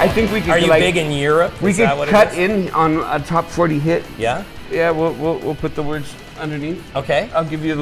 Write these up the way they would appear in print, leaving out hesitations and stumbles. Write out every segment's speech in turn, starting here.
I think we could. Are you big in Europe? We could cut in on a top 40 hit. Yeah. Yeah, we'll put the words underneath. Okay. I'll give you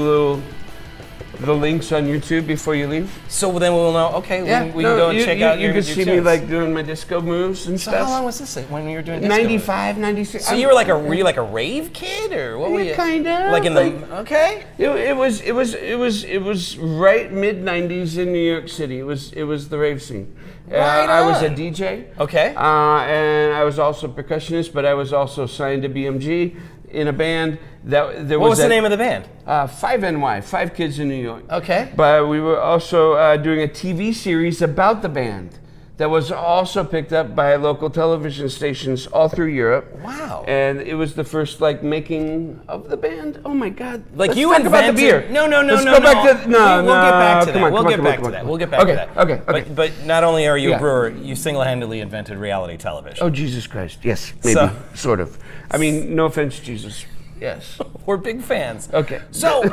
the links on YouTube before you leave. So then we'll know. Okay, we can go and check out. You can see me like doing my disco moves and stuff. So how long was this when you were doing disco? 95, 96. So were you like a rave kid, or what were you? Kind of. Like in the okay. It was right mid 90s in New York City. It was the rave scene. I was a DJ. Okay. And I was also a percussionist, but I was also signed to BMG in a band. What was the name of the band? 5NY, 5 Kids in New York. Okay. But we were also doing a TV series about the band that was also picked up by local television stations all through Europe. Wow. And it was the first making of the band. Oh my God. Like Let's talk about the beer. No. Let's go back to We'll get back to that. We'll get back to that. Okay. But not only are you a brewer, you single-handedly invented reality television. Oh, Jesus Christ. Yes, maybe. Sort of. I mean, no offense, Jesus. Yes. We're big fans. Okay. So,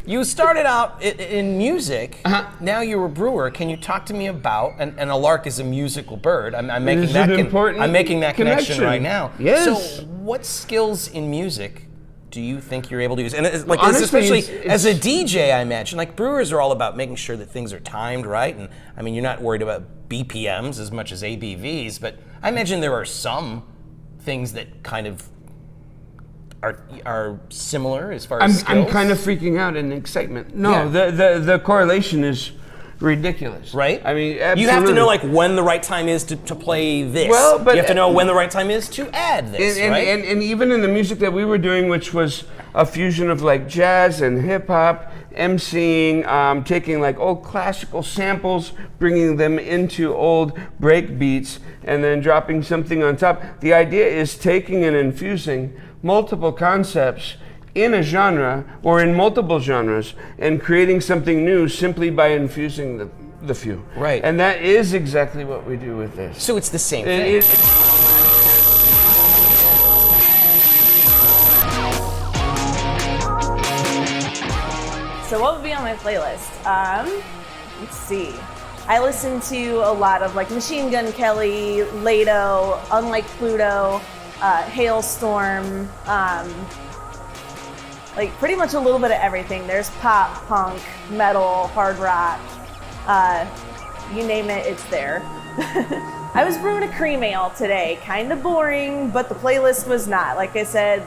you started out in music. Now you're a brewer. Can you talk to me about, and a lark is a musical bird. I'm making that connection right now. Yes. So, what skills in music do you think you're able to use? And Honestly, especially as a DJ, I imagine, like brewers are all about making sure that things are timed right. And I mean, you're not worried about BPMs as much as ABVs, but I imagine there are some things that kind of are similar as far as skills? I'm kind of freaking out in excitement. No, the correlation is ridiculous. Right? I mean, absolutely. You have to know when the right time is to play this. Well, but you have to know when the right time is to add this, right? And even in the music that we were doing, which was a fusion of jazz and hip hop, emceeing, taking old classical samples, bringing them into old break beats, and then dropping something on top. The idea is taking and infusing multiple concepts in a genre or in multiple genres and creating something new simply by infusing the few. Right. And that is exactly what we do with this. So it's the same thing. So what would be on my playlist? Let's see. I listen to a lot of Machine Gun Kelly, Lado, Unlike Pluto, Hailstorm, pretty much a little bit of everything. There's pop, punk, metal, hard rock, you name it, it's there. I was brewing a cream ale today, kind of boring, but the playlist was not. Like I said,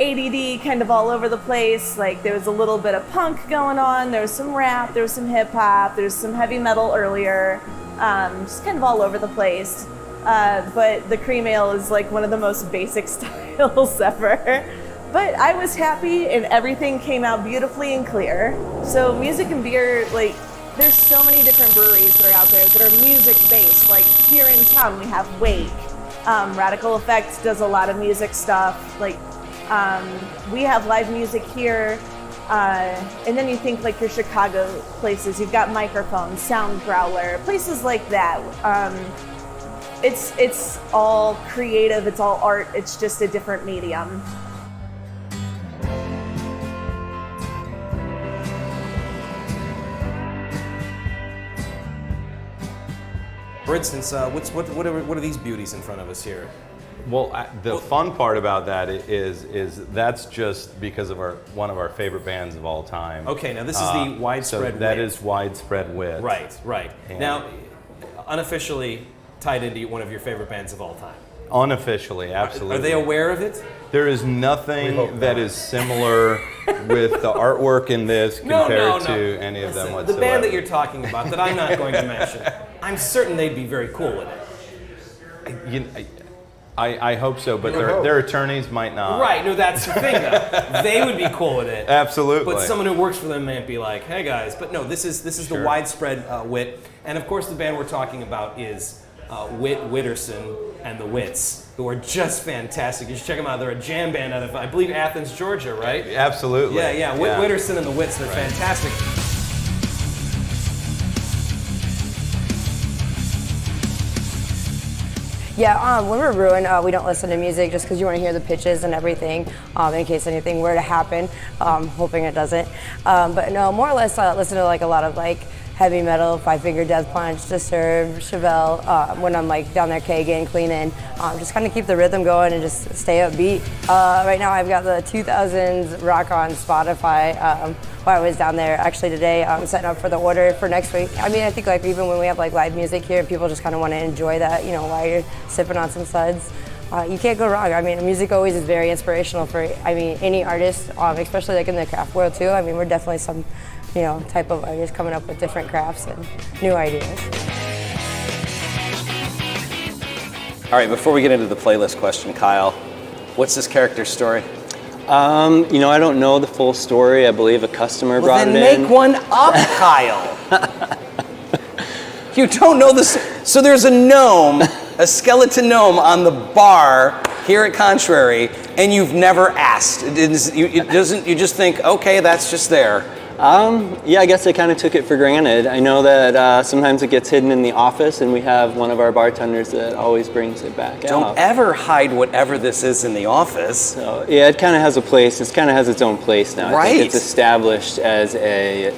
ADD kind of all over the place. There was a little bit of punk going on, there was some rap, there was some hip hop, there was some heavy metal earlier, just kind of all over the place. But the cream ale is one of the most basic styles ever. But I was happy and everything came out beautifully and clear. So music and beer, there's so many different breweries that are out there that are music based. Here in town we have Wake. Radical Effects does a lot of music stuff. We have live music here. And then you think your Chicago places, you've got Microphone, Sound Growler, places like that. It's all creative, it's all art, it's just a different medium. For instance, what are these beauties in front of us here? Well, the fun part about that is that's just because of one of our favorite bands of all time. Okay, now this is the Widespread Wit. That is Widespread Wit. Right. And now, unofficially tied into one of your favorite bands of all time. Unofficially, absolutely. Are they aware of it? There is nothing that is similar with the artwork in this compared to any of them whatsoever. The band that you're talking about, that I'm not going to mention, I'm certain they'd be very cool with it. I hope so, but their attorneys might not. Right, no, that's the thing, though. They would be cool with it. Absolutely. But someone who works for them might be like, hey, guys. But no, this is the Widespread Wit. And, of course, the band we're talking about is Whit Witterson and the Wits, who are just fantastic. You should check them out. They're a jam band out of, I believe, Athens, Georgia, right? Absolutely. Yeah. Whit Witterson and the Wits, they're fantastic. Yeah, when we're brewing, we don't listen to music just because you want to hear the pitches and everything in case anything were to happen, hoping it doesn't. But no, more or less listen to a lot of heavy metal, Five Finger Death Punch, Disturb, Chevelle, when I'm like down there kegging, cleaning, just kind of keep the rhythm going and just stay upbeat. Right now I've got the 2000s rock on Spotify while I was down there actually today, setting up for the order for next week. I mean, I think like even when we have like live music here, people just kind of want to enjoy that, you know, while you're sipping on some suds. You can't go wrong. I mean, music always is very inspirational for, I mean, any artist, especially like in the craft world too. I mean, we're definitely some, you know, type of artists coming up with different crafts and new ideas. All right, before we get into the playlist question, Kyle, what's this character's story? You know, I don't know the full story. I believe a customer brought it in. Then make one up, Kyle. You don't know this. So there's a gnome, a skeleton gnome on the bar here at Contrary, and you've never asked. You just think, okay, that's just there. Yeah, I guess I kind of took it for granted. I know that sometimes it gets hidden in the office, and we have one of our bartenders that always brings it back out. Don't ever hide whatever this is in the office. So, yeah, it kind of has a place. It kind of has its own place now. Right. I think it's established as a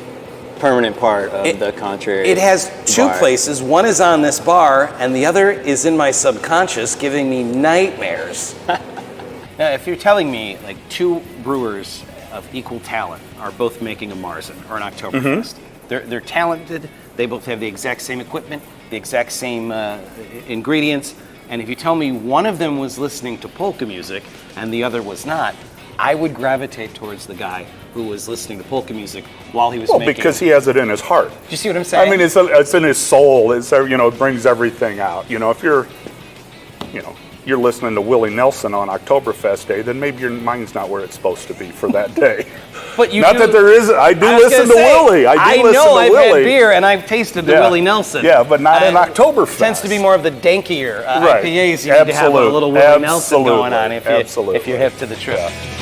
permanent part of the Contrary. It has two bar. places. One is on this bar, and the other is in my subconscious, giving me nightmares. Now, if you're telling me like two brewers of equal talent are both making a Marzen or an Oktoberfest, they're talented. They both have the exact same equipment, the exact same ingredients. And if you tell me one of them was listening to polka music and the other was not, I would gravitate towards the guy who was listening to polka music while he was making it. Because he has it in his heart. Do you see what I'm saying? I mean, it's in his soul. It's, you know, it brings everything out. You know, if you're listening to Willie Nelson on Oktoberfest Day, then maybe your mind's not where it's supposed to be for that day. But you not do, that there is. I do listen to Willie. I know I've had beer and I've tasted the Willie Nelson. Yeah, but not in Oktoberfest. Tends to be more of the dankier right. IPAs. You need to have a little Willie Nelson going on if you're hip to the trip. Yeah.